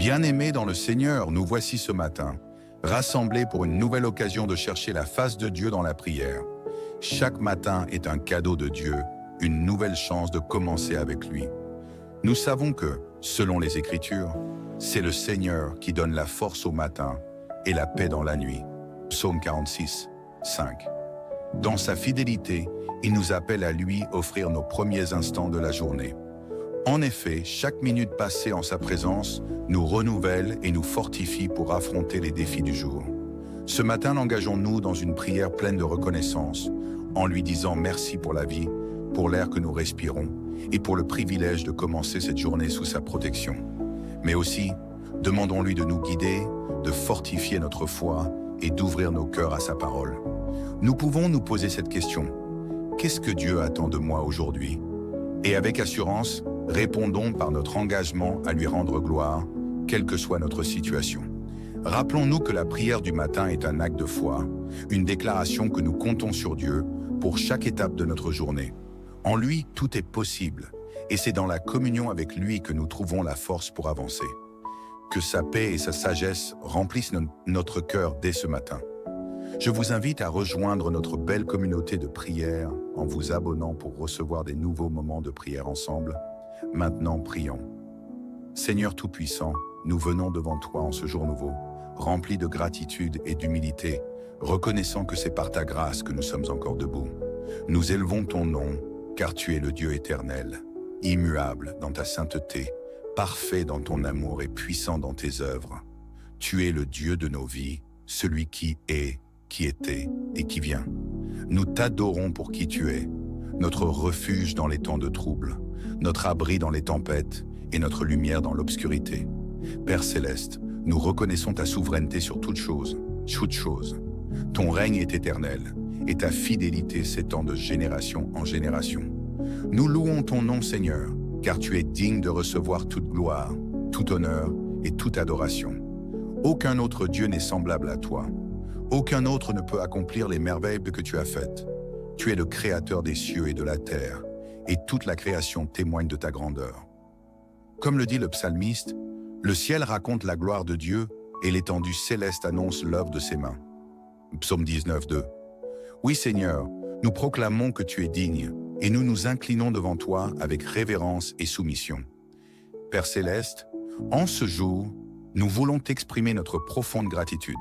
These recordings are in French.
Bien-aimés dans le Seigneur, nous voici ce matin, rassemblés pour une nouvelle occasion de chercher la face de Dieu dans la prière. Chaque matin est un cadeau de Dieu, une nouvelle chance de commencer avec lui. Nous savons que, selon les Écritures, c'est le Seigneur qui donne la force au matin et la paix dans la nuit. Psaume 46, 5. Dans sa fidélité, il nous appelle à lui offrir nos premiers instants de la journée. En effet, chaque minute passée en sa présence nous renouvelle et nous fortifie pour affronter les défis du jour. Ce matin, l'engageons-nous dans une prière pleine de reconnaissance, en lui disant merci pour la vie, pour l'air que nous respirons et pour le privilège de commencer cette journée sous sa protection. Mais aussi, demandons-lui de nous guider, de fortifier notre foi et d'ouvrir nos cœurs à sa parole. Nous pouvons nous poser cette question. Qu'est-ce que Dieu attend de moi aujourd'hui? Et avec assurance, répondons par notre engagement à lui rendre gloire, quelle que soit notre situation. Rappelons-nous que la prière du matin est un acte de foi, une déclaration que nous comptons sur Dieu pour chaque étape de notre journée. En lui, tout est possible, et c'est dans la communion avec lui que nous trouvons la force pour avancer. Que sa paix et sa sagesse remplissent notre cœur dès ce matin. Je vous invite à rejoindre notre belle communauté de prière en vous abonnant pour recevoir des nouveaux moments de prière ensemble. Maintenant, prions. Seigneur Tout-Puissant, nous venons devant toi en ce jour nouveau, remplis de gratitude et d'humilité, reconnaissant que c'est par ta grâce que nous sommes encore debout. Nous élevons ton nom, car tu es le Dieu éternel, immuable dans ta sainteté, parfait dans ton amour et puissant dans tes œuvres. Tu es le Dieu de nos vies, celui qui est, qui était et qui vient. Nous t'adorons pour qui tu es, notre refuge dans les temps de trouble, notre abri dans les tempêtes et notre lumière dans l'obscurité. Père céleste, nous reconnaissons ta souveraineté sur toute chose. Ton règne est éternel et ta fidélité s'étend de génération en génération. Nous louons ton nom, Seigneur, car tu es digne de recevoir toute gloire, tout honneur et toute adoration. Aucun autre Dieu n'est semblable à toi. Aucun autre ne peut accomplir les merveilles que tu as faites. Tu es le créateur des cieux et de la terre, et toute la création témoigne de ta grandeur. Comme le dit le psalmiste, le ciel raconte la gloire de Dieu et l'étendue céleste annonce l'œuvre de ses mains. Psaume 19, 2. Oui Seigneur, nous proclamons que tu es digne, et nous nous inclinons devant toi avec révérence et soumission. Père céleste, en ce jour, nous voulons t'exprimer notre profonde gratitude.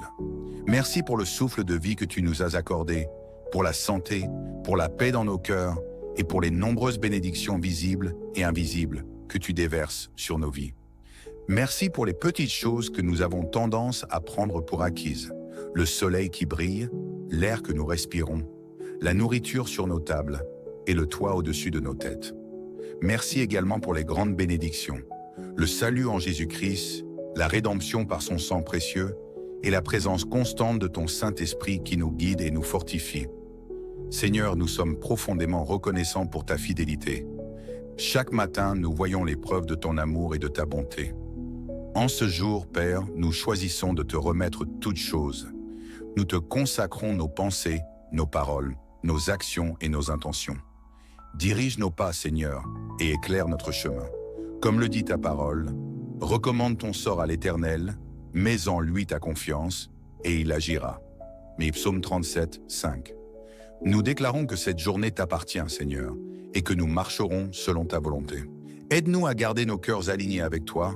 Merci pour le souffle de vie que tu nous as accordé, pour la santé, pour la paix dans nos cœurs et pour les nombreuses bénédictions visibles et invisibles que tu déverses sur nos vies. Merci pour les petites choses que nous avons tendance à prendre pour acquises. Le soleil qui brille, l'air que nous respirons, la nourriture sur nos tables et le toit au-dessus de nos têtes. Merci également pour les grandes bénédictions, le salut en Jésus-Christ, la rédemption par son sang précieux et la présence constante de ton Saint-Esprit qui nous guide et nous fortifie. Seigneur, nous sommes profondément reconnaissants pour ta fidélité. Chaque matin, nous voyons les preuves de ton amour et de ta bonté. En ce jour, Père, nous choisissons de te remettre toutes choses. Nous te consacrons nos pensées, nos paroles, nos actions et nos intentions. Dirige nos pas, Seigneur, et éclaire notre chemin. Comme le dit ta parole, recommande ton sort à l'Éternel, mets en lui ta confiance, et il agira. Mais Psaume 37, 5. Nous déclarons que cette journée t'appartient, Seigneur, et que nous marcherons selon ta volonté. Aide-nous à garder nos cœurs alignés avec toi,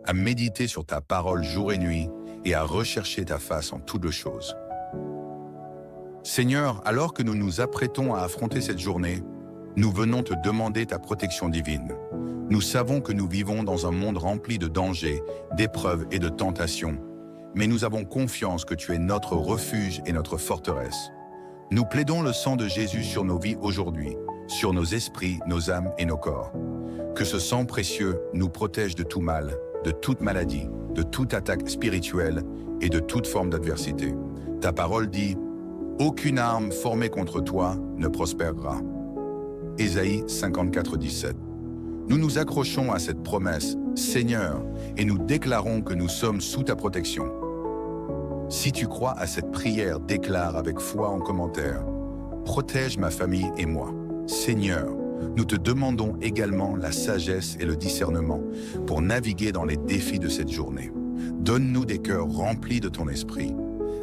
à méditer sur ta parole jour et nuit, et à rechercher ta face en toutes choses. Seigneur, alors que nous nous apprêtons à affronter cette journée, nous venons te demander ta protection divine. Nous savons que nous vivons dans un monde rempli de dangers, d'épreuves et de tentations, mais nous avons confiance que tu es notre refuge et notre forteresse. Nous plaidons le sang de Jésus sur nos vies aujourd'hui, sur nos esprits, nos âmes et nos corps. Que ce sang précieux nous protège de tout mal, de toute maladie, de toute attaque spirituelle et de toute forme d'adversité. Ta parole dit « Aucune arme formée contre toi ne prospérera ». Ésaïe 54, 17. Nous nous accrochons à cette promesse, Seigneur, et nous déclarons que nous sommes sous ta protection. Si tu crois à cette prière, déclare avec foi en commentaire « Protège ma famille et moi. Seigneur, Nous te demandons également la sagesse et le discernement pour naviguer dans les défis de cette journée. Donne-nous des cœurs remplis de ton esprit,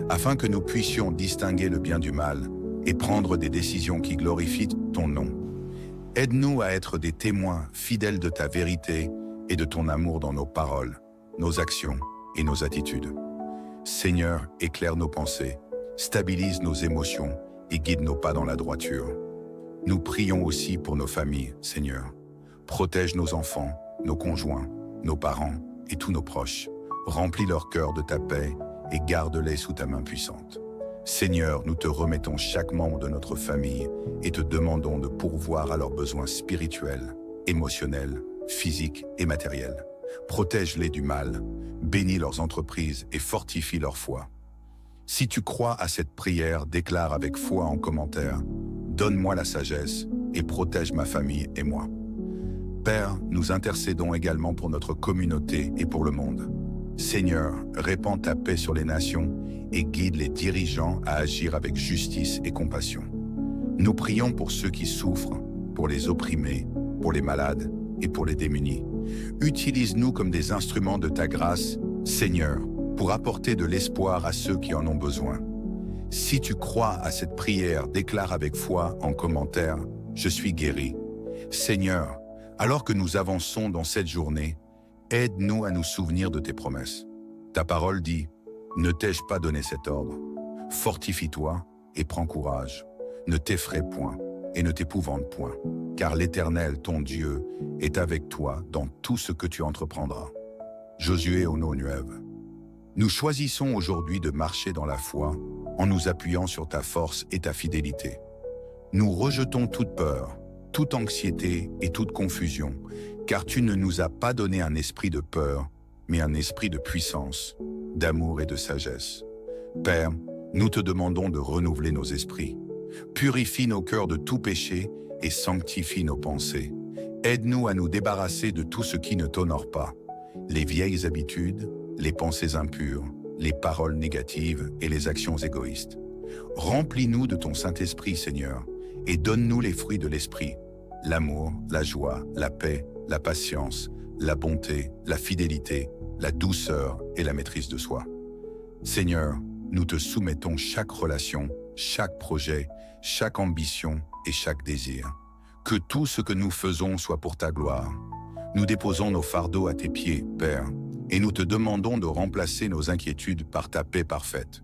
afin que nous puissions distinguer le bien du mal et prendre des décisions qui glorifient ton nom. Aide-nous à être des témoins fidèles de ta vérité et de ton amour dans nos paroles, nos actions et nos attitudes. Seigneur, éclaire nos pensées, stabilise nos émotions et guide nos pas dans la droiture. Nous prions aussi pour nos familles, Seigneur. Protège nos enfants, nos conjoints, nos parents et tous nos proches. Remplis leur cœur de ta paix et garde-les sous ta main puissante. Seigneur, nous te remettons chaque membre de notre famille et te demandons de pourvoir à leurs besoins spirituels, émotionnels, physiques et matériels. Protège-les du mal, bénis leurs entreprises et fortifie leur foi. Si tu crois à cette prière, déclare avec foi en commentaire « Donne-moi la sagesse et protège ma famille et moi ». Père, nous intercédons également pour notre communauté et pour le monde. Seigneur, répands ta paix sur les nations et guide les dirigeants à agir avec justice et compassion. Nous prions pour ceux qui souffrent, pour les opprimés, pour les malades et pour les démunis. Utilise-nous comme des instruments de ta grâce, Seigneur, pour apporter de l'espoir à ceux qui en ont besoin. Si tu crois à cette prière, déclare avec foi en commentaire « Je suis guéri ». Seigneur, alors que nous avançons dans cette journée, aide-nous à nous souvenir de tes promesses. Ta parole dit « Ne t'ai-je pas donné cet ordre? Fortifie-toi et prends courage. Ne t'effraie point et ne t'épouvante point, car l'Éternel, ton Dieu, est avec toi dans tout ce que tu entreprendras. » Josué Ono Nuève. Nous choisissons aujourd'hui de marcher dans la foi en nous appuyant sur ta force et ta fidélité. Nous rejetons toute peur, toute anxiété et toute confusion, car tu ne nous as pas donné un esprit de peur, mais un esprit de puissance, d'amour et de sagesse. Père, nous te demandons de renouveler nos esprits. Purifie nos cœurs de tout péché et sanctifie nos pensées. Aide-nous à nous débarrasser de tout ce qui ne t'honore pas, les vieilles habitudes, les pensées impures, les paroles négatives et les actions égoïstes. Remplis-nous de ton Saint-Esprit, Seigneur, et donne-nous les fruits de l'Esprit, l'amour, la joie, la paix, la patience, la bonté, la fidélité, la douceur et la maîtrise de soi. Seigneur, nous te soumettons chaque relation, chaque projet, chaque ambition et chaque désir. Que tout ce que nous faisons soit pour ta gloire. Nous déposons nos fardeaux à tes pieds, Père, et nous te demandons de remplacer nos inquiétudes par ta paix parfaite.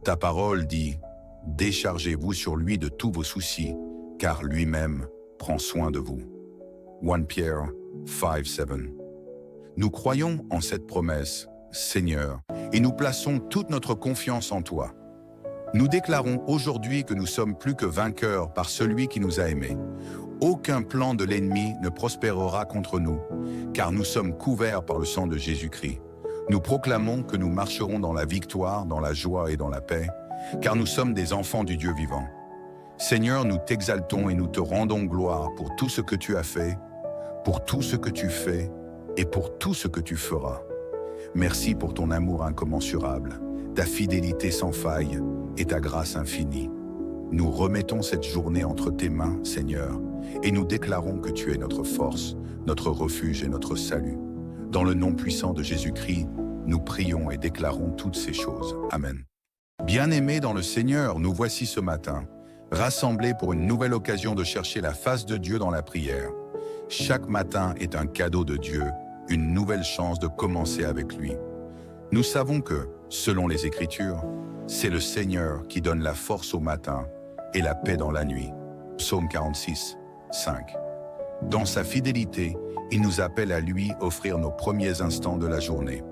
Ta parole dit « Déchargez-vous sur lui de tous vos soucis, car lui-même prend soin de vous. » 1 Pierre 5:7. Nous croyons en cette promesse, Seigneur, et nous plaçons toute notre confiance en toi. Nous déclarons aujourd'hui que nous sommes plus que vainqueurs par celui qui nous a aimés. Aucun plan de l'ennemi ne prospérera contre nous, car nous sommes couverts par le sang de Jésus-Christ. Nous proclamons que nous marcherons dans la victoire, dans la joie et dans la paix, car nous sommes des enfants du Dieu vivant. Seigneur, nous t'exaltons et nous te rendons gloire pour tout ce que tu as fait, pour tout ce que tu fais et pour tout ce que tu feras. Merci pour ton amour incommensurable, ta fidélité sans faille et ta grâce infinie. Nous remettons cette journée entre tes mains, Seigneur, et nous déclarons que tu es notre force, notre refuge et notre salut. Dans le nom puissant de Jésus-Christ, nous prions et déclarons toutes ces choses. Amen. Bien-aimés dans le Seigneur, nous voici ce matin, rassemblés pour une nouvelle occasion de chercher la face de Dieu dans la prière. Chaque matin est un cadeau de Dieu, une nouvelle chance de commencer avec lui. Nous savons que, selon les Écritures, c'est le Seigneur qui donne la force au matin et la paix dans la nuit. Psaume 46, 5. Dans sa fidélité, il nous appelle à lui offrir nos premiers instants de la journée.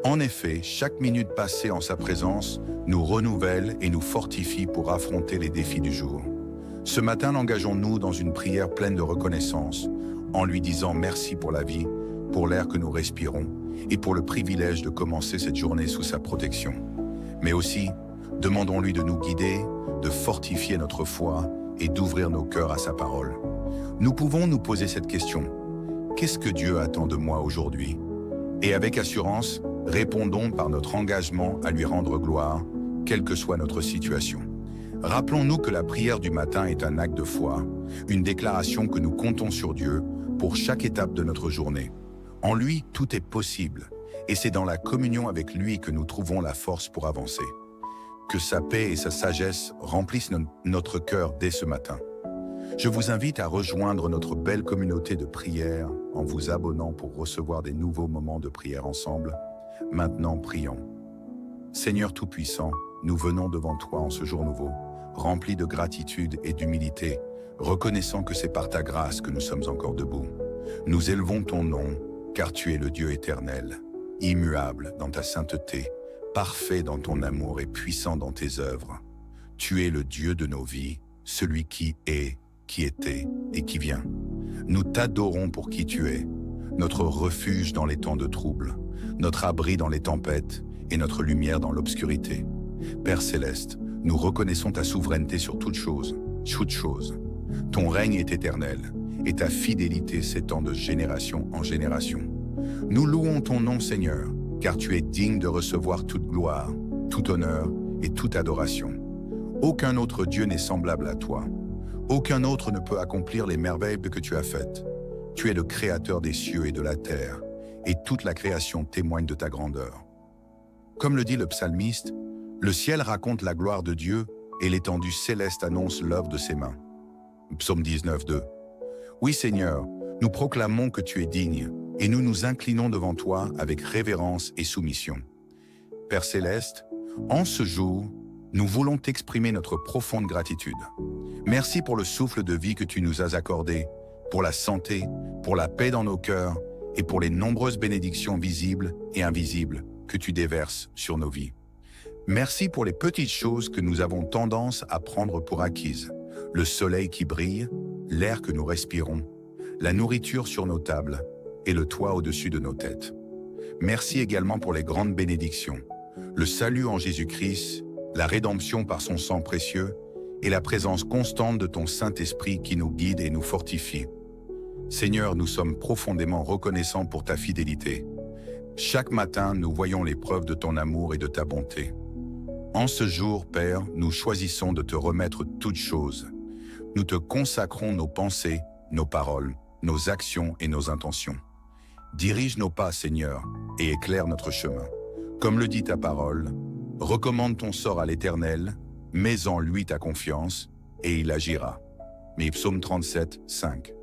En effet, chaque minute passée en sa présence nous renouvelle et nous fortifie pour affronter les défis du jour. Ce matin, engageons-nous dans une prière pleine de reconnaissance, en lui disant merci pour la vie, pour l'air que nous respirons et pour le privilège de commencer cette journée sous sa protection. Mais aussi, demandons-lui de nous guider, de fortifier notre foi et d'ouvrir nos cœurs à sa parole. Nous pouvons nous poser cette question. Qu'est-ce que Dieu attend de moi aujourd'hui? Et avec assurance, répondons par notre engagement à lui rendre gloire, quelle que soit notre situation. Rappelons-nous que la prière du matin est un acte de foi, une déclaration que nous comptons sur Dieu pour chaque étape de notre journée. En lui, tout est possible, et c'est dans la communion avec lui que nous trouvons la force pour avancer. Que sa paix et sa sagesse remplissent notre cœur dès ce matin. Je vous invite à rejoindre notre belle communauté de prière en vous abonnant pour recevoir des nouveaux moments de prière ensemble. Maintenant, prions. Seigneur Tout-Puissant, nous venons devant toi en ce jour nouveau, remplis de gratitude et d'humilité, reconnaissant que c'est par ta grâce que nous sommes encore debout. Nous élevons ton nom, car tu es le Dieu éternel, immuable dans ta sainteté, parfait dans ton amour et puissant dans tes œuvres. Tu es le Dieu de nos vies, celui qui est, qui était et qui vient. Nous t'adorons pour qui tu es, notre refuge dans les temps de trouble, notre abri dans les tempêtes et notre lumière dans l'obscurité. Père céleste, nous reconnaissons ta souveraineté sur toute chose. Ton règne est éternel et ta fidélité s'étend de génération en génération. Nous louons ton nom, Seigneur, car tu es digne de recevoir toute gloire, tout honneur et toute adoration. Aucun autre Dieu n'est semblable à toi. Aucun autre ne peut accomplir les merveilles que tu as faites. Tu es le créateur des cieux et de la terre, et toute la création témoigne de ta grandeur. Comme le dit le psalmiste, le ciel raconte la gloire de Dieu et l'étendue céleste annonce l'œuvre de ses mains. Psaume 19, 2. Oui Seigneur, nous proclamons que tu es digne, et nous nous inclinons devant toi avec révérence et soumission. Père céleste, en ce jour, nous voulons t'exprimer notre profonde gratitude. Merci pour le souffle de vie que tu nous as accordé, pour la santé, pour la paix dans nos cœurs et pour les nombreuses bénédictions visibles et invisibles que tu déverses sur nos vies. Merci pour les petites choses que nous avons tendance à prendre pour acquises. Le soleil qui brille, l'air que nous respirons, la nourriture sur nos tables et le toit au-dessus de nos têtes. Merci également pour les grandes bénédictions, le salut en Jésus-Christ, la rédemption par son sang précieux et la présence constante de ton Saint-Esprit qui nous guide et nous fortifie. Seigneur, nous sommes profondément reconnaissants pour ta fidélité. Chaque matin, nous voyons les preuves de ton amour et de ta bonté. En ce jour, Père, nous choisissons de te remettre toutes choses. Nous te consacrons nos pensées, nos paroles, nos actions et nos intentions. Dirige nos pas, Seigneur, et éclaire notre chemin. Comme le dit ta parole, recommande ton sort à l'Éternel, mets en lui ta confiance, et il agira. Mais Psaume 37, 5.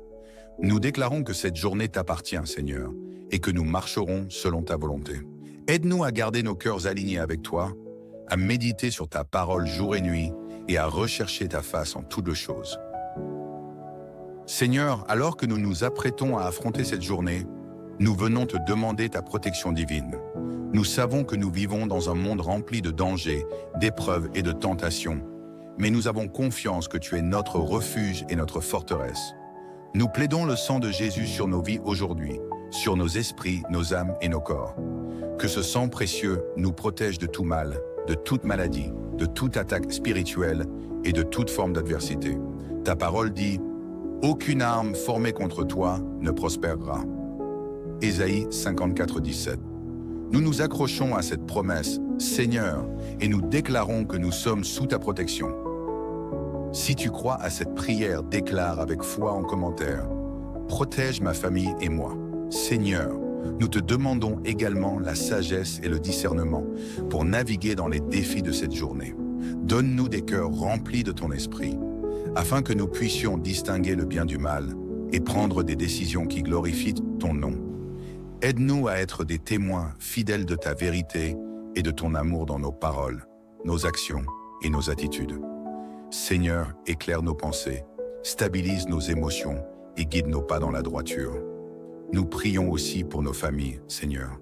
Nous déclarons que cette journée t'appartient, Seigneur, et que nous marcherons selon ta volonté. Aide-nous à garder nos cœurs alignés avec toi, à méditer sur ta parole jour et nuit, et à rechercher ta face en toutes choses. Seigneur, alors que nous nous apprêtons à affronter cette journée, nous venons te demander ta protection divine. Nous savons que nous vivons dans un monde rempli de dangers, d'épreuves et de tentations, mais nous avons confiance que tu es notre refuge et notre forteresse. Nous plaidons le sang de Jésus sur nos vies aujourd'hui, sur nos esprits, nos âmes et nos corps. Que ce sang précieux nous protège de tout mal, de toute maladie, de toute attaque spirituelle et de toute forme d'adversité. Ta parole dit « Aucune arme formée contre toi ne prospérera ». Ésaïe 54, 17. Nous nous accrochons à cette promesse, Seigneur, et nous déclarons que nous sommes sous ta protection. Si tu crois à cette prière, déclare avec foi en commentaire « Protège ma famille et moi ». Seigneur, nous te demandons également la sagesse et le discernement pour naviguer dans les défis de cette journée. Donne-nous des cœurs remplis de ton esprit, afin que nous puissions distinguer le bien du mal et prendre des décisions qui glorifient ton nom. Aide-nous à être des témoins fidèles de ta vérité et de ton amour dans nos paroles, nos actions et nos attitudes. Seigneur, éclaire nos pensées, stabilise nos émotions et guide nos pas dans la droiture. Nous prions aussi pour nos familles, Seigneur.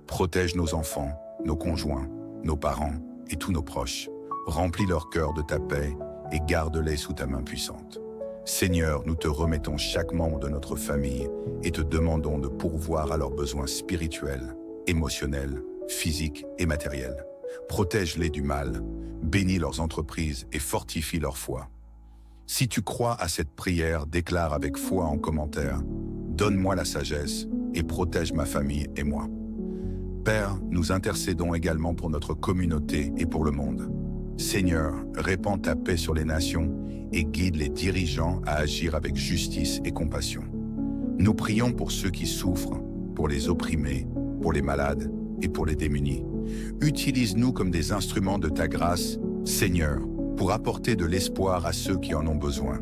Protège nos enfants, nos conjoints, nos parents et tous nos proches. Remplis leur cœur de ta paix et garde-les sous ta main puissante. Seigneur, nous te remettons chaque membre de notre famille et te demandons de pourvoir à leurs besoins spirituels, émotionnels, physiques et matériels. Protège-les du mal, bénis leurs entreprises et fortifie leur foi. Si tu crois à cette prière, déclare avec foi en commentaire « Donne-moi la sagesse et protège ma famille et moi ». Père, nous intercédons également pour notre communauté et pour le monde. Seigneur, répands ta paix sur les nations et guide les dirigeants à agir avec justice et compassion. Nous prions pour ceux qui souffrent, pour les opprimés, pour les malades et pour les démunis. Utilise-nous comme des instruments de ta grâce, Seigneur, pour apporter de l'espoir à ceux qui en ont besoin.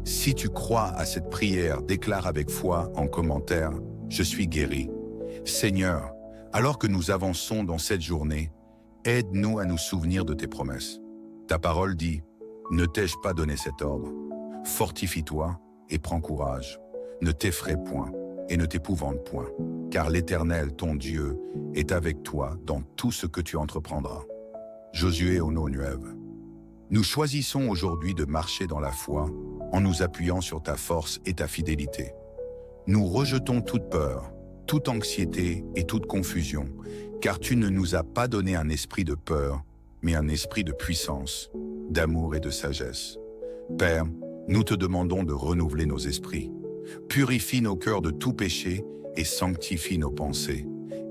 Si tu crois à cette prière, déclare avec foi en commentaire « Je suis guéri ». Seigneur, alors que nous avançons dans cette journée, aide-nous à nous souvenir de tes promesses. Ta parole dit « Ne t'ai-je pas donné cet ordre? Fortifie-toi et prends courage. Ne t'effraie point et ne t'épouvante point, car l'Éternel, ton Dieu, est avec toi dans tout ce que tu entreprendras. » Josué Ono Nuève. Nous choisissons aujourd'hui de marcher dans la foi en nous appuyant sur ta force et ta fidélité. Nous rejetons toute peur, toute anxiété et toute confusion, car tu ne nous as pas donné un esprit de peur, mais un esprit de puissance, d'amour et de sagesse. Père, nous te demandons de renouveler nos esprits. Purifie nos cœurs de tout péché et sanctifie nos pensées.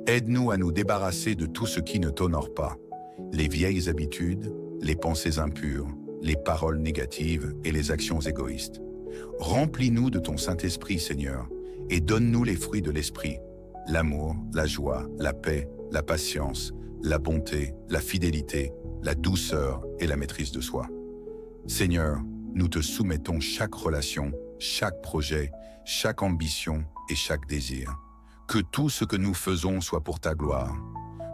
Aide-nous à nous débarrasser de tout ce qui ne t'honore pas, les vieilles habitudes, les pensées impures, les paroles négatives et les actions égoïstes. Remplis-nous de ton Saint-Esprit, Seigneur, et donne-nous les fruits de l'Esprit, l'amour, la joie, la paix, la patience, la bonté, la fidélité, la douceur et la maîtrise de soi. Seigneur, nous te soumettons chaque relation, chaque projet, chaque ambition et chaque désir. Que tout ce que nous faisons soit pour ta gloire.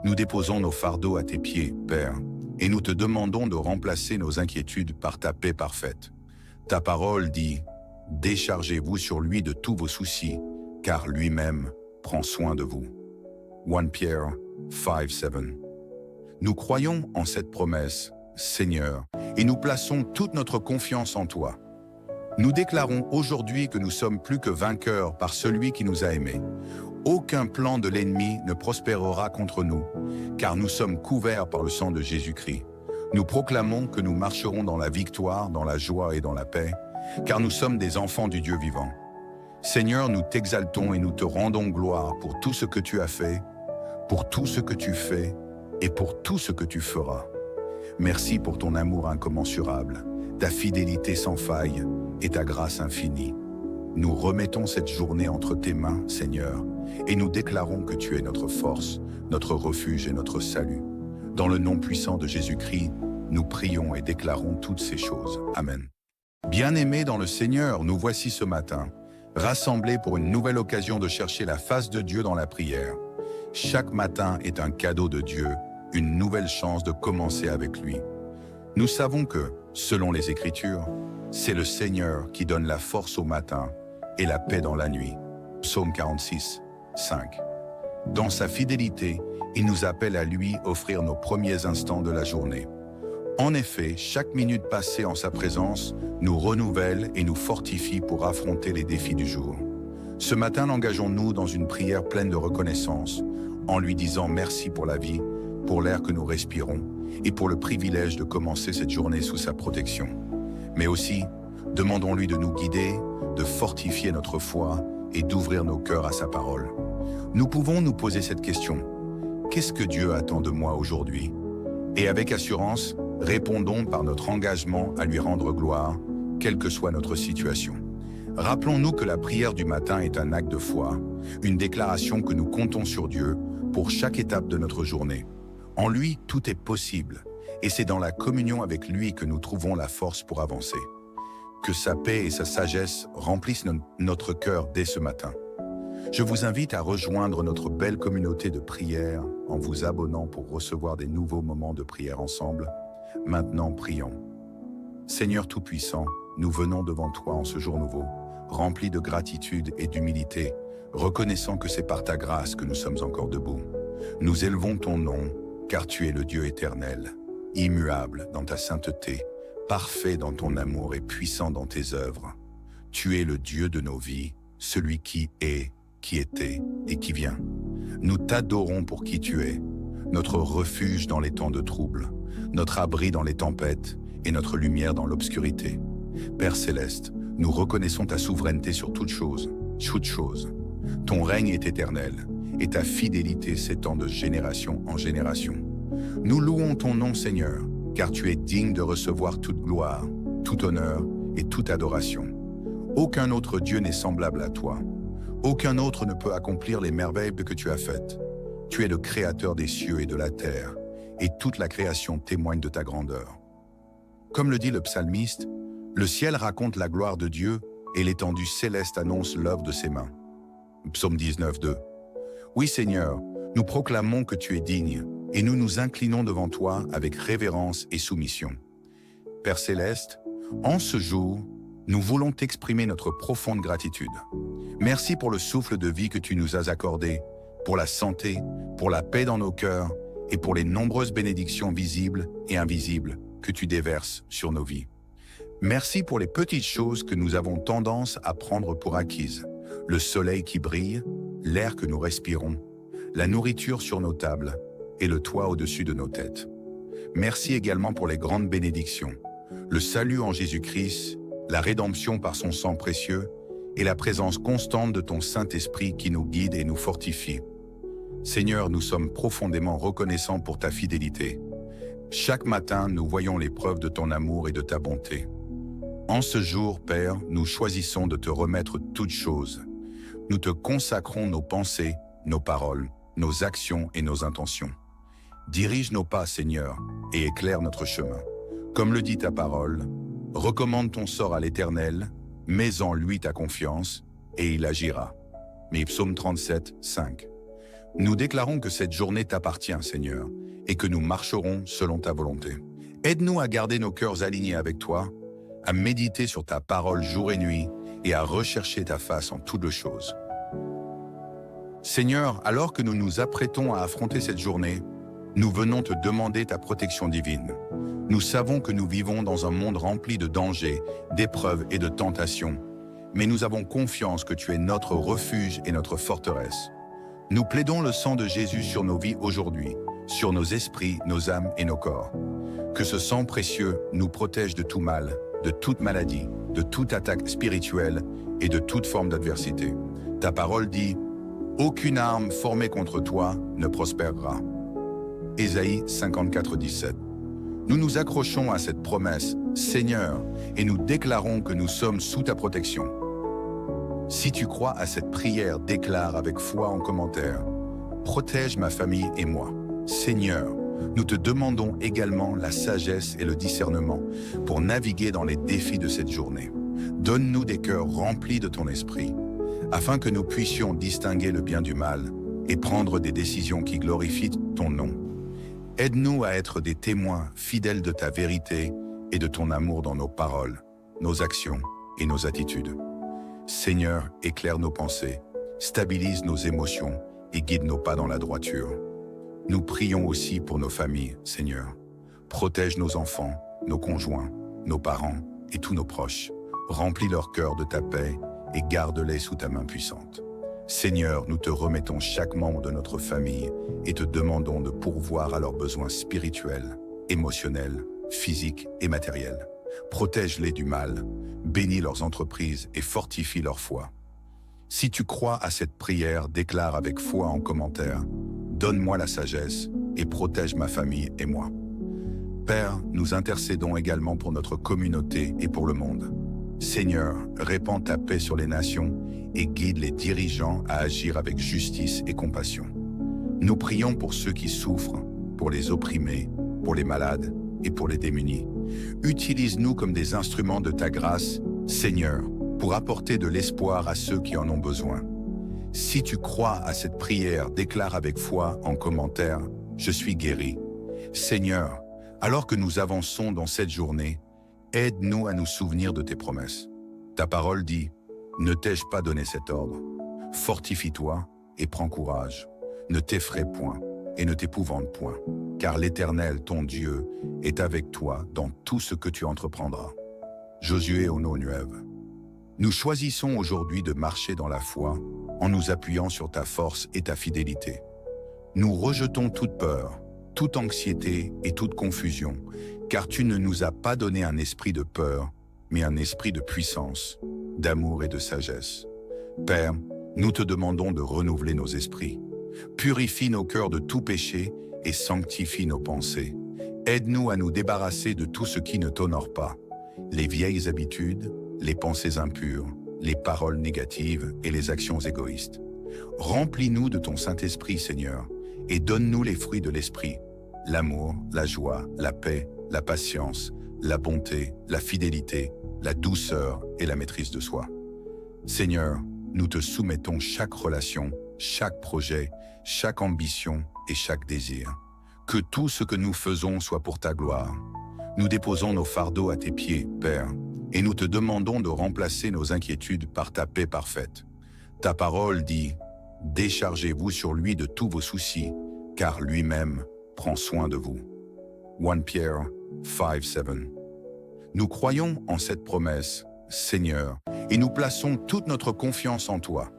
Nous déposons nos fardeaux à tes pieds, Père, et nous te demandons de remplacer nos inquiétudes par ta paix parfaite. Ta parole dit « Déchargez-vous sur lui de tous vos soucis, car lui-même prend soin de vous. » 1 Pierre 5:7. Nous croyons en cette promesse, Seigneur, et nous plaçons toute notre confiance en toi. Nous déclarons aujourd'hui que nous sommes plus que vainqueurs par celui qui nous a aimés. Aucun plan de l'ennemi ne prospérera contre nous, car nous sommes couverts par le sang de Jésus-Christ. Nous proclamons que nous marcherons dans la victoire, dans la joie et dans la paix, car nous sommes des enfants du Dieu vivant. Seigneur, nous t'exaltons et nous te rendons gloire pour tout ce que tu as fait, pour tout ce que tu fais et pour tout ce que tu feras. Merci pour ton amour incommensurable, ta fidélité sans faille et ta grâce infinie. Nous remettons cette journée entre tes mains, Seigneur, et nous déclarons que tu es notre force, notre refuge et notre salut. Dans le nom puissant de Jésus-Christ, nous prions et déclarons toutes ces choses. Amen. Bien-aimés dans le Seigneur, nous voici ce matin, rassemblés pour une nouvelle occasion de chercher la face de Dieu dans la prière. Chaque matin est un cadeau de Dieu, une nouvelle chance de commencer avec lui. Nous savons que, selon les Écritures, c'est le Seigneur qui donne la force au matin et la paix dans la nuit. Psaume 46, 5. Dans sa fidélité, il nous appelle à lui offrir nos premiers instants de la journée. En effet, chaque minute passée en sa présence nous renouvelle et nous fortifie pour affronter les défis du jour. Ce matin, engageons-nous dans une prière pleine de reconnaissance, en lui disant merci pour la vie, pour l'air que nous respirons et pour le privilège de commencer cette journée sous sa protection. Mais aussi, demandons-lui de nous guider, de fortifier notre foi et d'ouvrir nos cœurs à sa parole. Nous pouvons nous poser cette question. Qu'est-ce que Dieu attend de moi aujourd'hui? Et avec assurance, répondons par notre engagement à lui rendre gloire, quelle que soit notre situation. Rappelons-nous que la prière du matin est un acte de foi, une déclaration que nous comptons sur Dieu pour chaque étape de notre journée. En lui, tout est possible, et c'est dans la communion avec lui que nous trouvons la force pour avancer. Que sa paix et sa sagesse remplissent notre cœur dès ce matin. Je vous invite à rejoindre notre belle communauté de prière en vous abonnant pour recevoir des nouveaux moments de prière ensemble. Maintenant, prions. Seigneur Tout-Puissant, nous venons devant toi en ce jour nouveau, remplis de gratitude et d'humilité, reconnaissant que c'est par ta grâce que nous sommes encore debout. Nous élevons ton nom, car tu es le Dieu éternel, immuable dans ta sainteté, parfait dans ton amour et puissant dans tes œuvres. Tu es le Dieu de nos vies, celui qui est, qui était et qui vient. Nous t'adorons pour qui tu es, notre refuge dans les temps de trouble, notre abri dans les tempêtes et notre lumière dans l'obscurité. Père céleste, nous reconnaissons ta souveraineté sur toute chose. Ton règne est éternel et ta fidélité s'étend de génération en génération. Nous louons ton nom, Seigneur, car tu es digne de recevoir toute gloire, tout honneur et toute adoration. Aucun autre Dieu n'est semblable à toi. Aucun autre ne peut accomplir les merveilles que tu as faites. Tu es le créateur des cieux et de la terre, et toute la création témoigne de ta grandeur. Comme le dit le psalmiste, le ciel raconte la gloire de Dieu et l'étendue céleste annonce l'œuvre de ses mains. Psaume 19, 2. Oui Seigneur, nous proclamons que tu es digne, et nous nous inclinons devant toi avec révérence et soumission. Père céleste, en ce jour, nous voulons t'exprimer notre profonde gratitude. Merci pour le souffle de vie que tu nous as accordé, pour la santé, pour la paix dans nos cœurs et pour les nombreuses bénédictions visibles et invisibles que tu déverses sur nos vies. Merci pour les petites choses que nous avons tendance à prendre pour acquises. Le soleil qui brille, l'air que nous respirons, la nourriture sur nos tables et le toit au-dessus de nos têtes. Merci également pour les grandes bénédictions, le salut en Jésus-Christ, la rédemption par son sang précieux et la présence constante de ton Saint-Esprit qui nous guide et nous fortifie. Seigneur, nous sommes profondément reconnaissants pour ta fidélité. Chaque matin, nous voyons les preuves de ton amour et de ta bonté. En ce jour, Père, nous choisissons de te remettre toutes choses. Nous te consacrons nos pensées, nos paroles, nos actions et nos intentions. Dirige nos pas, Seigneur, et éclaire notre chemin. Comme le dit ta parole, recommande ton sort à l'Éternel, mets en lui ta confiance, et il agira. Mais Psaume 37, 5. Nous déclarons que cette journée t'appartient, Seigneur, et que nous marcherons selon ta volonté. Aide-nous à garder nos cœurs alignés avec toi, à méditer sur ta parole jour et nuit, et à rechercher ta face en toutes choses. Seigneur, alors que nous nous apprêtons à affronter cette journée, nous venons te demander ta protection divine. Nous savons que nous vivons dans un monde rempli de dangers, d'épreuves et de tentations, mais nous avons confiance que tu es notre refuge et notre forteresse. Nous plaidons le sang de Jésus sur nos vies aujourd'hui, sur nos esprits, nos âmes et nos corps. Que ce sang précieux nous protège de tout mal, de toute maladie, de toute attaque spirituelle et de toute forme d'adversité. Ta parole dit « Aucune arme formée contre toi ne prospérera ». Ésaïe 54, 17. Nous nous accrochons à cette promesse, Seigneur, et nous déclarons que nous sommes sous ta protection. Si tu crois à cette prière, déclare avec foi en commentaire « Protège ma famille et moi ». Seigneur, nous te demandons également la sagesse et le discernement pour naviguer dans les défis de cette journée. Donne-nous des cœurs remplis de ton esprit, afin que nous puissions distinguer le bien du mal et prendre des décisions qui glorifient ton nom. Aide-nous à être des témoins fidèles de ta vérité et de ton amour dans nos paroles, nos actions et nos attitudes. Seigneur, éclaire nos pensées, stabilise nos émotions et guide nos pas dans la droiture. Nous prions aussi pour nos familles, Seigneur. Protège nos enfants, nos conjoints, nos parents et tous nos proches. Remplis leur cœur de ta paix et garde-les sous ta main puissante. Seigneur, nous te remettons chaque membre de notre famille et te demandons de pourvoir à leurs besoins spirituels, émotionnels, physiques et matériels. Protège-les du mal, bénis leurs entreprises et fortifie leur foi. Si tu crois à cette prière, déclare avec foi en commentaire « Donne-moi la sagesse et protège ma famille et moi ». Père, nous intercédons également pour notre communauté et pour le monde. Seigneur, répands ta paix sur les nations et guide les dirigeants à agir avec justice et compassion. Nous prions pour ceux qui souffrent, pour les opprimés, pour les malades et pour les démunis. Utilise-nous comme des instruments de ta grâce, Seigneur, pour apporter de l'espoir à ceux qui en ont besoin. Si tu crois à cette prière, déclare avec foi en commentaire « Je suis guéri ». Seigneur, alors que nous avançons dans cette journée, aide-nous à nous souvenir de tes promesses. Ta parole dit « Ne t'ai-je pas donné cet ordre? Fortifie-toi et prends courage. Ne t'effraie point et ne t'épouvante point, car l'Éternel, ton Dieu, est avec toi dans tout ce que tu entreprendras. » Josué Ono Nuève. Nous choisissons aujourd'hui de marcher dans la foi en nous appuyant sur ta force et ta fidélité. Nous rejetons toute peur, toute anxiété et toute confusion, car tu ne nous as pas donné un esprit de peur, mais un esprit de puissance, d'amour et de sagesse. Père, nous te demandons de renouveler nos esprits. Purifie nos cœurs de tout péché et sanctifie nos pensées. Aide-nous à nous débarrasser de tout ce qui ne t'honore pas, les vieilles habitudes, les pensées impures, les paroles négatives et les actions égoïstes. Remplis-nous de ton Saint-Esprit, Seigneur, et donne-nous les fruits de l'Esprit, l'amour, la joie, la paix, la patience, la bonté, la fidélité, la douceur et la maîtrise de soi. Seigneur, nous te soumettons chaque relation, chaque projet, chaque ambition et chaque désir. Que tout ce que nous faisons soit pour ta gloire. Nous déposons nos fardeaux à tes pieds, Père, et nous te demandons de remplacer nos inquiétudes par ta paix parfaite. Ta parole dit « Déchargez-vous sur lui de tous vos soucis, car lui-même prend soin de vous. » 1 Pierre 5:7. Nous croyons en cette promesse, Seigneur, et nous plaçons toute notre confiance en toi.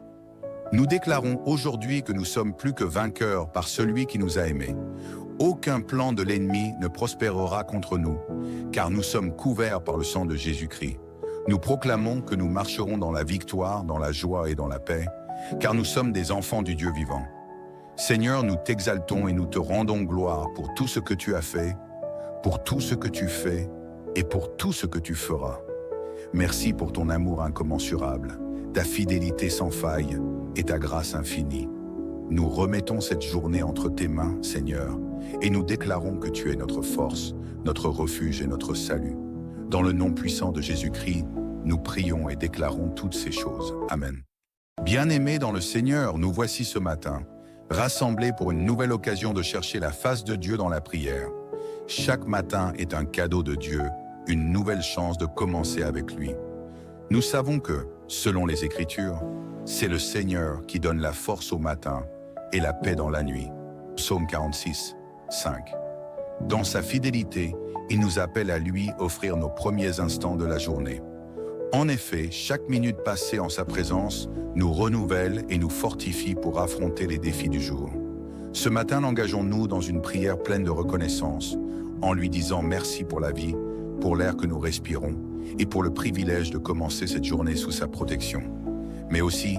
Nous déclarons aujourd'hui que nous sommes plus que vainqueurs par celui qui nous a aimés. Aucun plan de l'ennemi ne prospérera contre nous, car nous sommes couverts par le sang de Jésus-Christ. Nous proclamons que nous marcherons dans la victoire, dans la joie et dans la paix, car nous sommes des enfants du Dieu vivant. Seigneur, nous t'exaltons et nous te rendons gloire pour tout ce que tu as fait, pour tout ce que tu fais et pour tout ce que tu feras. Merci pour ton amour incommensurable, ta fidélité sans faille et ta grâce infinie. Nous remettons cette journée entre tes mains, Seigneur, et nous déclarons que tu es notre force, notre refuge et notre salut. Dans le nom puissant de Jésus-Christ, nous prions et déclarons toutes ces choses. Amen. Bien-aimés dans le Seigneur, nous voici ce matin, rassemblés pour une nouvelle occasion de chercher la face de Dieu dans la prière. Chaque matin est un cadeau de Dieu, une nouvelle chance de commencer avec lui. Nous savons que, selon les Écritures, c'est le Seigneur qui donne la force au matin et la paix dans la nuit. Psaume 46, 5. Dans sa fidélité, il nous appelle à lui offrir nos premiers instants de la journée. En effet, chaque minute passée en sa présence nous renouvelle et nous fortifie pour affronter les défis du jour. Ce matin, l'engageons-nous dans une prière pleine de reconnaissance, en lui disant merci pour la vie, pour l'air que nous respirons et pour le privilège de commencer cette journée sous sa protection. Mais aussi,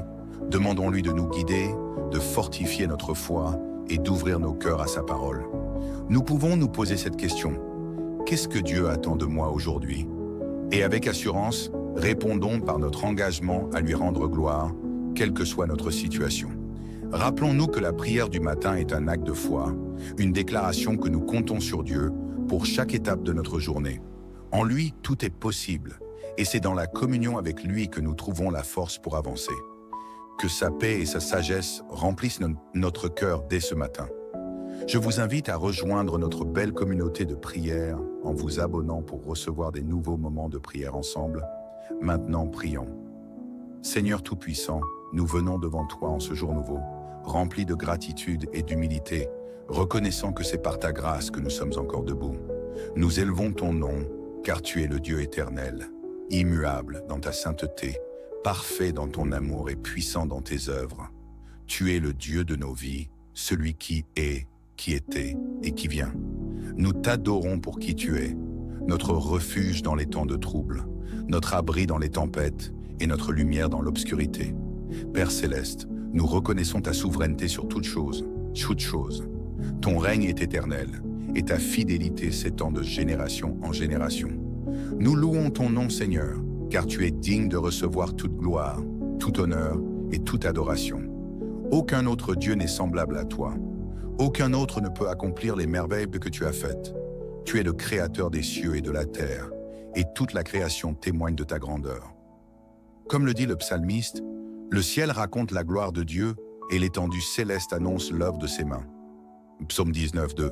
demandons-lui de nous guider, de fortifier notre foi et d'ouvrir nos cœurs à sa parole. Nous pouvons nous poser cette question. Qu'est-ce que Dieu attend de moi aujourd'hui? Et avec assurance, répondons par notre engagement à lui rendre gloire, quelle que soit notre situation. Rappelons-nous que la prière du matin est un acte de foi, une déclaration que nous comptons sur Dieu pour chaque étape de notre journée. En lui, tout est possible, et c'est dans la communion avec lui que nous trouvons la force pour avancer. Que sa paix et sa sagesse remplissent notre cœur dès ce matin. Je vous invite à rejoindre notre belle communauté de prière en vous abonnant pour recevoir des nouveaux moments de prière ensemble. Maintenant, prions. Seigneur Tout-Puissant, nous venons devant toi en ce jour nouveau, remplis de gratitude et d'humilité, reconnaissant que c'est par ta grâce que nous sommes encore debout. Nous élevons ton nom, car tu es le Dieu éternel, immuable dans ta sainteté, parfait dans ton amour et puissant dans tes œuvres. Tu es le Dieu de nos vies, celui qui est, qui était et qui vient. Nous t'adorons pour qui tu es, notre refuge dans les temps de trouble, notre abri dans les tempêtes et notre lumière dans l'obscurité. Père céleste, nous reconnaissons ta souveraineté sur toute chose. Ton règne est éternel et ta fidélité s'étend de génération en génération. Nous louons ton nom, Seigneur, car tu es digne de recevoir toute gloire, tout honneur et toute adoration. Aucun autre Dieu n'est semblable à toi. Aucun autre ne peut accomplir les merveilles que tu as faites. Tu es le créateur des cieux et de la terre, et toute la création témoigne de ta grandeur. Comme le dit le psalmiste, le ciel raconte la gloire de Dieu et l'étendue céleste annonce l'œuvre de ses mains. Psaume 19, 2.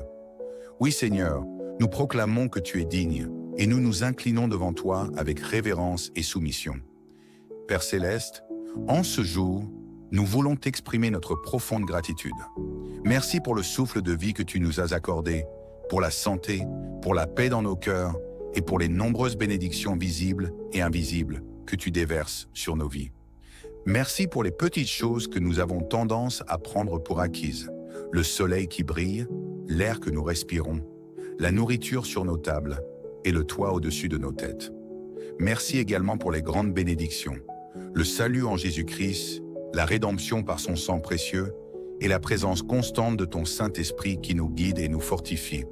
Oui Seigneur, nous proclamons que tu es digne, et nous nous inclinons devant toi avec révérence et soumission. Père céleste, en ce jour, nous voulons t'exprimer notre profonde gratitude. Merci pour le souffle de vie que tu nous as accordé, pour la santé, pour la paix dans nos cœurs et pour les nombreuses bénédictions visibles et invisibles que tu déverses sur nos vies. Merci pour les petites choses que nous avons tendance à prendre pour acquises. Le soleil qui brille, l'air que nous respirons, la nourriture sur nos tables et le toit au-dessus de nos têtes. Merci également pour les grandes bénédictions, le salut en Jésus-Christ, la rédemption par son sang précieux et la présence constante de ton Saint-Esprit qui nous guide et nous fortifie.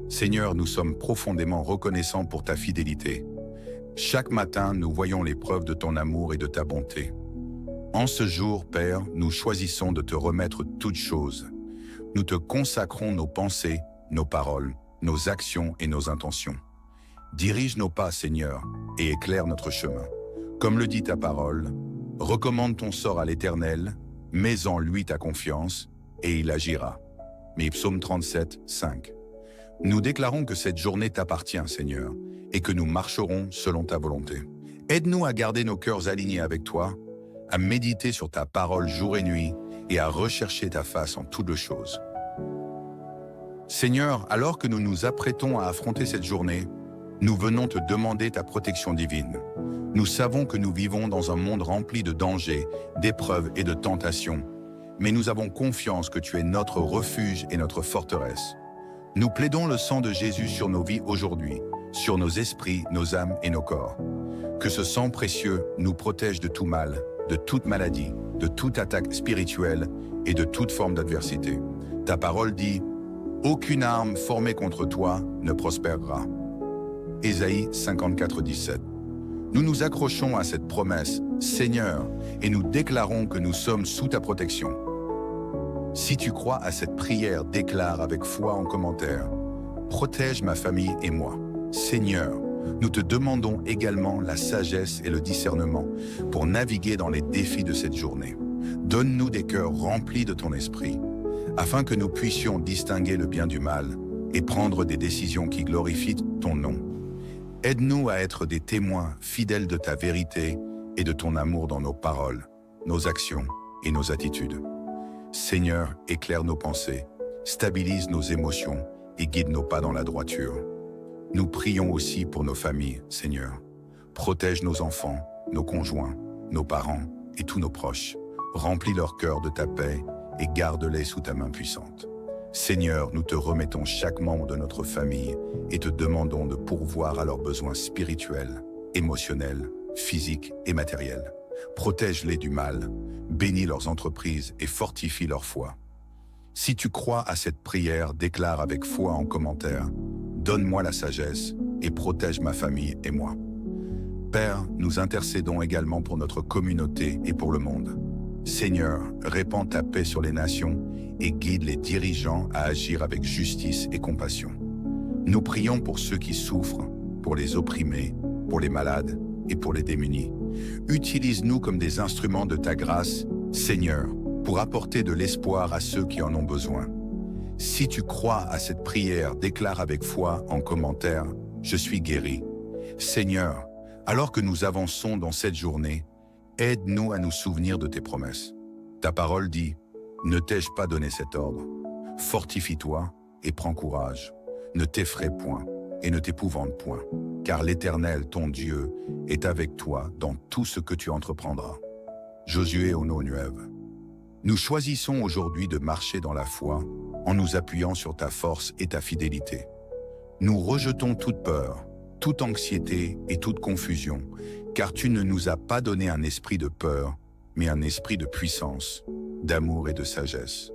Seigneur, nous sommes profondément reconnaissants pour ta fidélité. Chaque matin, nous voyons les preuves de ton amour et de ta bonté. En ce jour, Père, nous choisissons de te remettre toutes choses. Nous te consacrons nos pensées, nos paroles, nos actions et nos intentions. Dirige nos pas, Seigneur, et éclaire notre chemin. Comme le dit ta parole, recommande ton sort à l'Éternel, mets en lui ta confiance, et il agira. Mais Psaume 37, 5. Nous déclarons que cette journée t'appartient, Seigneur, et que nous marcherons selon ta volonté. Aide-nous à garder nos cœurs alignés avec toi, à méditer sur ta parole jour et nuit, et à rechercher ta face en toutes choses. Seigneur, alors que nous nous apprêtons à affronter cette journée, nous venons te demander ta protection divine. Nous savons que nous vivons dans un monde rempli de dangers, d'épreuves et de tentations, mais nous avons confiance que tu es notre refuge et notre forteresse. Nous plaidons le sang de Jésus sur nos vies aujourd'hui, sur nos esprits, nos âmes et nos corps. Que ce sang précieux nous protège de tout mal, de toute maladie, de toute attaque spirituelle et de toute forme d'adversité. Ta parole dit « Aucune arme formée contre toi ne prospérera ». Ésaïe 54, 17. Nous nous accrochons à cette promesse, Seigneur, et nous déclarons que nous sommes sous ta protection. Si tu crois à cette prière, déclare avec foi en commentaire « Protège ma famille et moi ». Seigneur, nous te demandons également la sagesse et le discernement pour naviguer dans les défis de cette journée. Donne-nous des cœurs remplis de ton esprit, afin que nous puissions distinguer le bien du mal et prendre des décisions qui glorifient ton nom. Aide-nous à être des témoins fidèles de ta vérité et de ton amour dans nos paroles, nos actions et nos attitudes. Seigneur, éclaire nos pensées, stabilise nos émotions et guide nos pas dans la droiture. Nous prions aussi pour nos familles, Seigneur. Protège nos enfants, nos conjoints, nos parents et tous nos proches. Remplis leur cœur de ta paix et garde-les sous ta main puissante. Seigneur, nous te remettons chaque membre de notre famille et te demandons de pourvoir à leurs besoins spirituels, émotionnels, physiques et matériels. Protège-les du mal, bénis leurs entreprises et fortifie leur foi. Si tu crois à cette prière, déclare avec foi en commentaire « Donne-moi la sagesse et protège ma famille et moi ». Père, nous intercédons également pour notre communauté et pour le monde. Seigneur, répands ta paix sur les nations et guide les dirigeants à agir avec justice et compassion. Nous prions pour ceux qui souffrent, pour les opprimés, pour les malades et pour les démunis. Utilise-nous comme des instruments de ta grâce, Seigneur, pour apporter de l'espoir à ceux qui en ont besoin. Si tu crois à cette prière, déclare avec foi en commentaire « Je suis guéri ». Seigneur, alors que nous avançons dans cette journée, aide-nous à nous souvenir de tes promesses. Ta parole dit « Ne t'ai-je pas donné cet ordre? Fortifie-toi et prends courage. Ne t'effraie point et ne t'épouvante point, car l'Éternel, ton Dieu, est avec toi dans tout ce que tu entreprendras. » Josué Ono Nuève. Nous choisissons aujourd'hui de marcher dans la foi en nous appuyant sur ta force et ta fidélité. Nous rejetons toute peur, toute anxiété et toute confusion, car tu ne nous as pas donné un esprit de peur, mais un esprit de puissance, d'amour et de sagesse.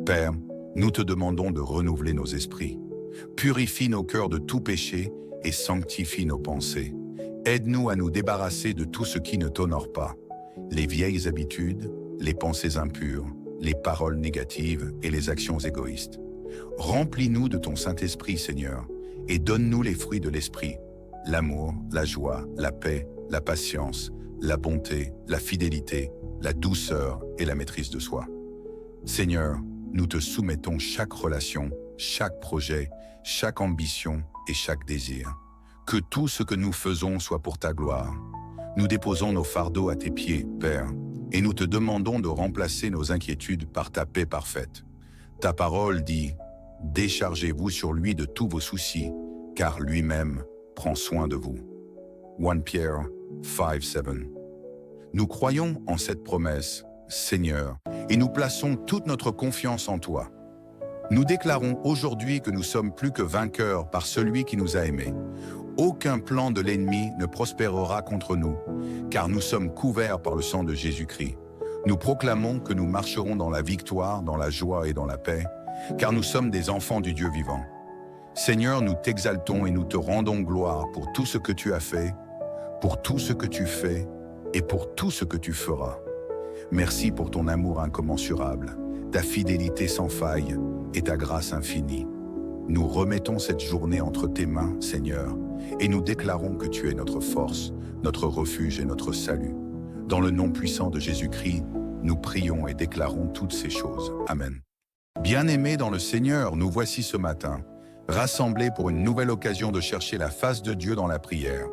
Père, nous te demandons de renouveler nos esprits. Purifie nos cœurs de tout péché et sanctifie nos pensées. Aide-nous à nous débarrasser de tout ce qui ne t'honore pas, les vieilles habitudes, les pensées impures, les paroles négatives et les actions égoïstes. Remplis-nous de ton Saint-Esprit, Seigneur, et donne-nous les fruits de l'Esprit, l'amour, la joie, la paix, la patience, la bonté, la fidélité, la douceur et la maîtrise de soi. Seigneur, nous te soumettons chaque relation, chaque projet, chaque ambition et chaque désir. Que tout ce que nous faisons soit pour ta gloire. Nous déposons nos fardeaux à tes pieds, Père, et nous te demandons de remplacer nos inquiétudes par ta paix parfaite. Ta parole dit « Déchargez-vous sur lui de tous vos soucis, car lui-même prend soin de vous. » 1 Pierre 5:7. Nous croyons en cette promesse, Seigneur, et nous plaçons toute notre confiance en toi. Nous déclarons aujourd'hui que nous sommes plus que vainqueurs par celui qui nous a aimés. Aucun plan de l'ennemi ne prospérera contre nous, car nous sommes couverts par le sang de Jésus-Christ. Nous proclamons que nous marcherons dans la victoire, dans la joie et dans la paix, car nous sommes des enfants du Dieu vivant. Seigneur, nous t'exaltons et nous te rendons gloire pour tout ce que tu as fait, pour tout ce que tu fais et pour tout ce que tu feras. Merci pour ton amour incommensurable, ta fidélité sans faille et ta grâce infinie. Nous remettons cette journée entre tes mains, Seigneur, et nous déclarons que tu es notre force, notre refuge et notre salut. Dans le nom puissant de Jésus-Christ, nous prions et déclarons toutes ces choses. Amen. Bien-aimés dans le Seigneur, nous voici ce matin, rassemblés pour une nouvelle occasion de chercher la face de Dieu dans la prière.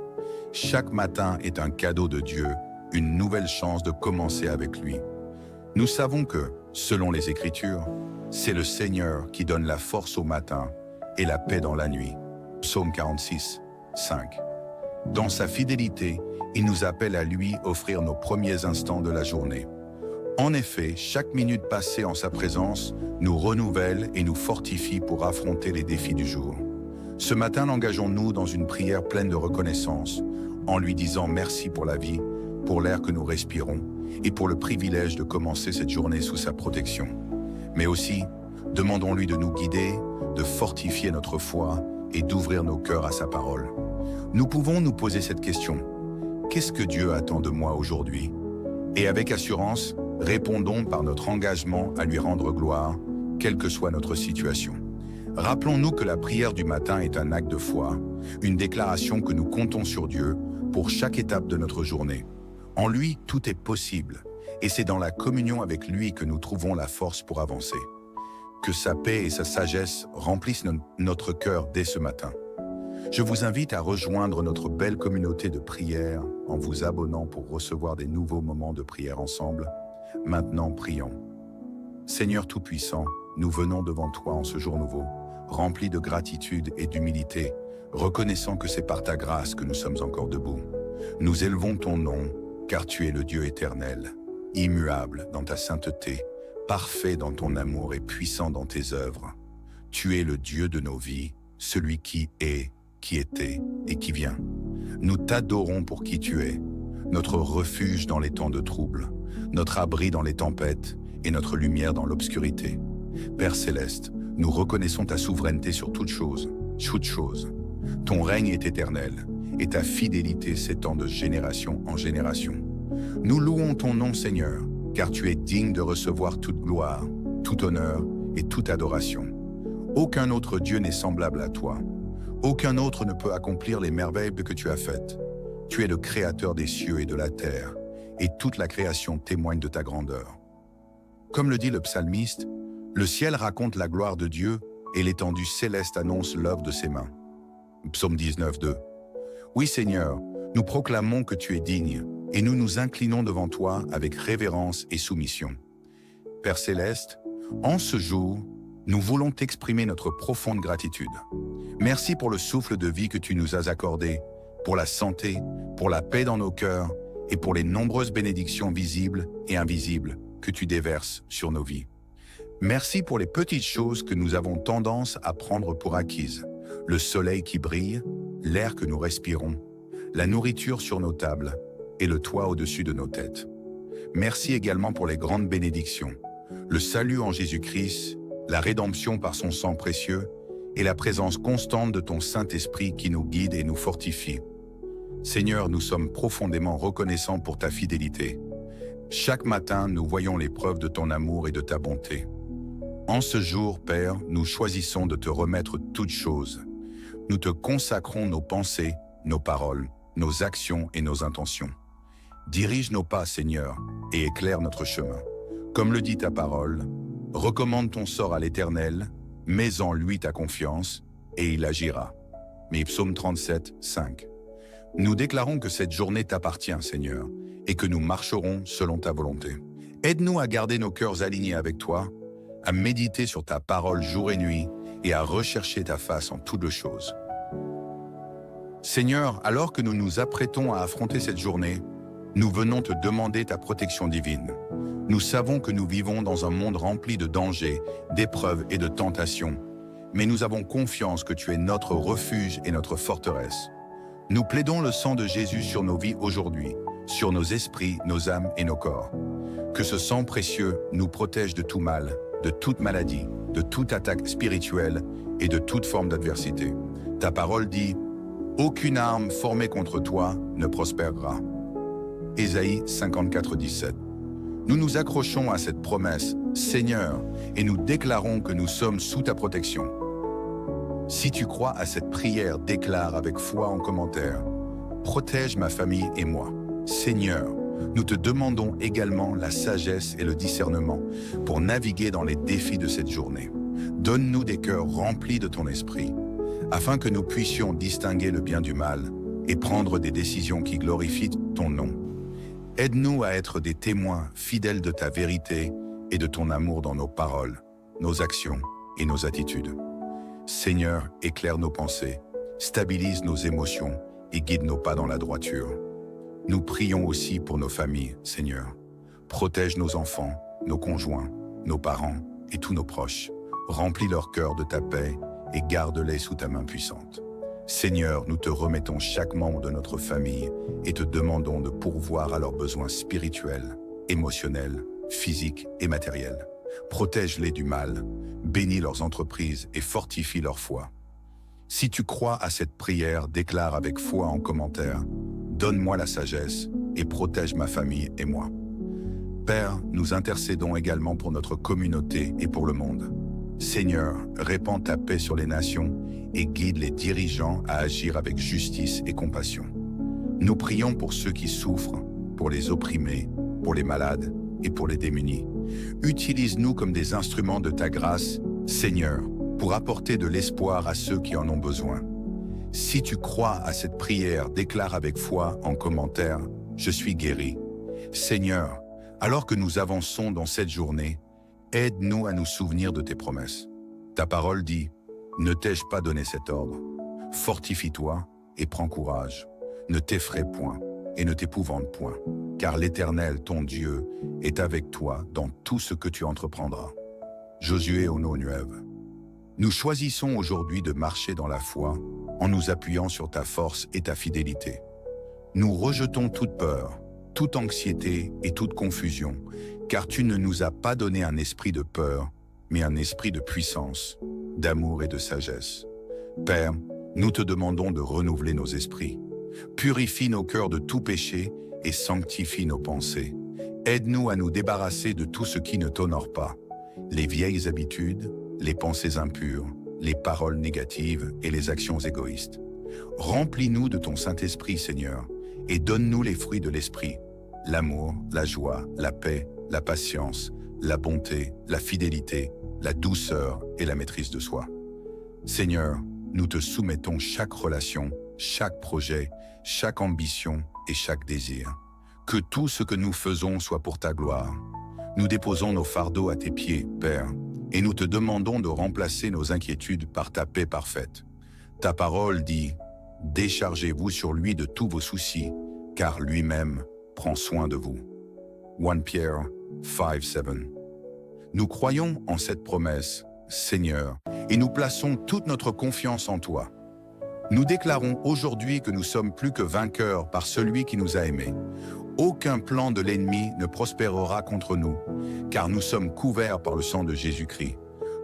Chaque matin est un cadeau de Dieu, une nouvelle chance de commencer avec lui. Nous savons que, selon les Écritures, c'est le Seigneur qui donne la force au matin et la paix dans la nuit. Psaume 46, 5. Dans sa fidélité, il nous appelle à lui offrir nos premiers instants de la journée. En effet, chaque minute passée en sa présence nous renouvelle et nous fortifie pour affronter les défis du jour. Ce matin, engageons-nous dans une prière pleine de reconnaissance, en lui disant merci pour la vie, pour l'air que nous respirons et pour le privilège de commencer cette journée sous sa protection. Mais aussi, demandons-lui de nous guider, de fortifier notre foi et d'ouvrir nos cœurs à sa parole. Nous pouvons nous poser cette question. Qu'est-ce que Dieu attend de moi aujourd'hui? Et avec assurance, répondons par notre engagement à lui rendre gloire, quelle que soit notre situation. Rappelons-nous que la prière du matin est un acte de foi, une déclaration que nous comptons sur Dieu pour chaque étape de notre journée. En lui, tout est possible, et c'est dans la communion avec lui que nous trouvons la force pour avancer. Que sa paix et sa sagesse remplissent notre cœur dès ce matin. Je vous invite à rejoindre notre belle communauté de prière en vous abonnant pour recevoir des nouveaux moments de prière ensemble. Maintenant, prions. Seigneur Tout-Puissant, nous venons devant toi en ce jour nouveau, remplis de gratitude et d'humilité, reconnaissant que c'est par ta grâce que nous sommes encore debout. Nous élevons ton nom, car tu es le Dieu éternel, immuable dans ta sainteté, parfait dans ton amour et puissant dans tes œuvres. Tu es le Dieu de nos vies, celui qui est, qui était et qui vient. Nous t'adorons pour qui tu es, notre refuge dans les temps de trouble, notre abri dans les tempêtes et notre lumière dans l'obscurité. Père céleste, nous reconnaissons ta souveraineté sur toute chose. Ton règne est éternel et ta fidélité s'étend de génération en génération. Nous louons ton nom, Seigneur, car tu es digne de recevoir toute gloire, tout honneur et toute adoration. Aucun autre Dieu n'est semblable à toi. Aucun autre ne peut accomplir les merveilles que tu as faites. Tu es le créateur des cieux et de la terre, et toute la création témoigne de ta grandeur. Comme le dit le psalmiste, le ciel raconte la gloire de Dieu et l'étendue céleste annonce l'œuvre de ses mains. Psaume 19, 2. Oui Seigneur, nous proclamons que tu es digne, et nous nous inclinons devant toi avec révérence et soumission. Père céleste, en ce jour, nous voulons t'exprimer notre profonde gratitude. Merci pour le souffle de vie que tu nous as accordé, pour la santé, pour la paix dans nos cœurs et pour les nombreuses bénédictions visibles et invisibles que tu déverses sur nos vies. Merci pour les petites choses que nous avons tendance à prendre pour acquises. Le soleil qui brille, l'air que nous respirons, la nourriture sur nos tables et le toit au-dessus de nos têtes. Merci également pour les grandes bénédictions, le salut en Jésus-Christ, la rédemption par son sang précieux et la présence constante de ton Saint-Esprit qui nous guide et nous fortifie. Seigneur, nous sommes profondément reconnaissants pour ta fidélité. Chaque matin, nous voyons les preuves de ton amour et de ta bonté. En ce jour, Père, nous choisissons de te remettre toutes choses. Nous te consacrons nos pensées, nos paroles, nos actions et nos intentions. Dirige nos pas, Seigneur, et éclaire notre chemin. Comme le dit ta parole, recommande ton sort à l'Éternel, mets en lui ta confiance, et il agira. Mais Psaume 37, 5. Nous déclarons que cette journée t'appartient, Seigneur, et que nous marcherons selon ta volonté. Aide-nous à garder nos cœurs alignés avec toi, à méditer sur ta parole jour et nuit, et à rechercher ta face en toutes choses. Seigneur, alors que nous nous apprêtons à affronter cette journée, nous venons te demander ta protection divine. Nous savons que nous vivons dans un monde rempli de dangers, d'épreuves et de tentations, mais nous avons confiance que tu es notre refuge et notre forteresse. Nous plaidons le sang de Jésus sur nos vies aujourd'hui, sur nos esprits, nos âmes et nos corps. Que ce sang précieux nous protège de tout mal, de toute maladie, de toute attaque spirituelle et de toute forme d'adversité. Ta parole dit, aucune arme formée contre toi ne prospérera. Ésaïe 54, 17. Nous nous accrochons à cette promesse, Seigneur, et nous déclarons que nous sommes sous ta protection. Si tu crois à cette prière, déclare avec foi en commentaire, protège ma famille et moi. Seigneur, nous te demandons également la sagesse et le discernement pour naviguer dans les défis de cette journée. Donne-nous des cœurs remplis de ton esprit, afin que nous puissions distinguer le bien du mal et prendre des décisions qui glorifient ton nom. Aide-nous à être des témoins fidèles de ta vérité et de ton amour dans nos paroles, nos actions et nos attitudes. Seigneur, éclaire nos pensées, stabilise nos émotions et guide nos pas dans la droiture. Nous prions aussi pour nos familles, Seigneur. Protège nos enfants, nos conjoints, nos parents et tous nos proches. Remplis leur cœur de ta paix et garde-les sous ta main puissante. Seigneur, nous te remettons chaque membre de notre famille et te demandons de pourvoir à leurs besoins spirituels, émotionnels, physiques et matériels. Protège-les du mal, bénis leurs entreprises et fortifie leur foi. Si tu crois à cette prière, déclare avec foi en commentaire, donne-moi la sagesse et protège ma famille et moi. Père, nous intercédons également pour notre communauté et pour le monde. Seigneur, répands ta paix sur les nations et guide les dirigeants à agir avec justice et compassion. Nous prions pour ceux qui souffrent, pour les opprimés, pour les malades et pour les démunis. Utilise-nous comme des instruments de ta grâce, Seigneur, pour apporter de l'espoir à ceux qui en ont besoin. Si tu crois à cette prière, déclare avec foi en commentaire, je suis guéri. Seigneur, alors que nous avançons dans cette journée, aide-nous à nous souvenir de tes promesses. Ta parole dit, ne t'ai-je pas donné cet ordre? Fortifie-toi et prends courage. Ne t'effraie point et ne t'épouvante point, car l'Éternel, ton Dieu, est avec toi dans tout ce que tu entreprendras. Josué 1:9. Nous choisissons aujourd'hui de marcher dans la foi en nous appuyant sur ta force et ta fidélité. Nous rejetons toute peur, toute anxiété et toute confusion, car tu ne nous as pas donné un esprit de peur, mais un esprit de puissance, d'amour et de sagesse. Père, nous te demandons de renouveler nos esprits. Purifie nos cœurs de tout péché et sanctifie nos pensées. Aide-nous à nous débarrasser de tout ce qui ne t'honore pas, les vieilles habitudes, les pensées impures, les paroles négatives et les actions égoïstes. Remplis-nous de ton Saint-Esprit, Seigneur, et donne-nous les fruits de l'Esprit, l'amour, la joie, la paix, la patience, la bonté, la fidélité, la douceur et la maîtrise de soi. Seigneur, nous te soumettons chaque relation, chaque projet, chaque ambition et chaque désir. Que tout ce que nous faisons soit pour ta gloire. Nous déposons nos fardeaux à tes pieds, Père, et nous te demandons de remplacer nos inquiétudes par ta paix parfaite. Ta parole dit, « Déchargez-vous sur lui de tous vos soucis, car lui-même prend soin de vous. » 1 Pierre 5:7. Nous croyons en cette promesse, Seigneur, et nous plaçons toute notre confiance en toi. Nous déclarons aujourd'hui que nous sommes plus que vainqueurs par celui qui nous a aimés. Aucun plan de l'ennemi ne prospérera contre nous, car nous sommes couverts par le sang de Jésus-Christ.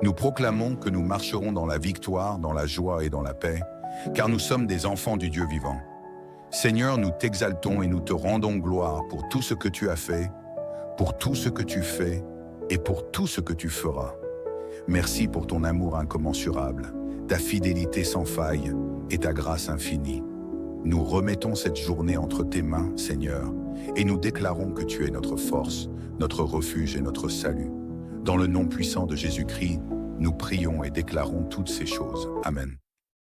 Nous proclamons que nous marcherons dans la victoire, dans la joie et dans la paix, car nous sommes des enfants du Dieu vivant. Seigneur, nous t'exaltons et nous te rendons gloire pour tout ce que tu as fait, pour tout ce que tu fais et pour tout ce que tu feras. Merci pour ton amour incommensurable, ta fidélité sans faille et ta grâce infinie. Nous remettons cette journée entre tes mains, Seigneur, et nous déclarons que tu es notre force, notre refuge et notre salut. Dans le nom puissant de Jésus-Christ, nous prions et déclarons toutes ces choses. Amen.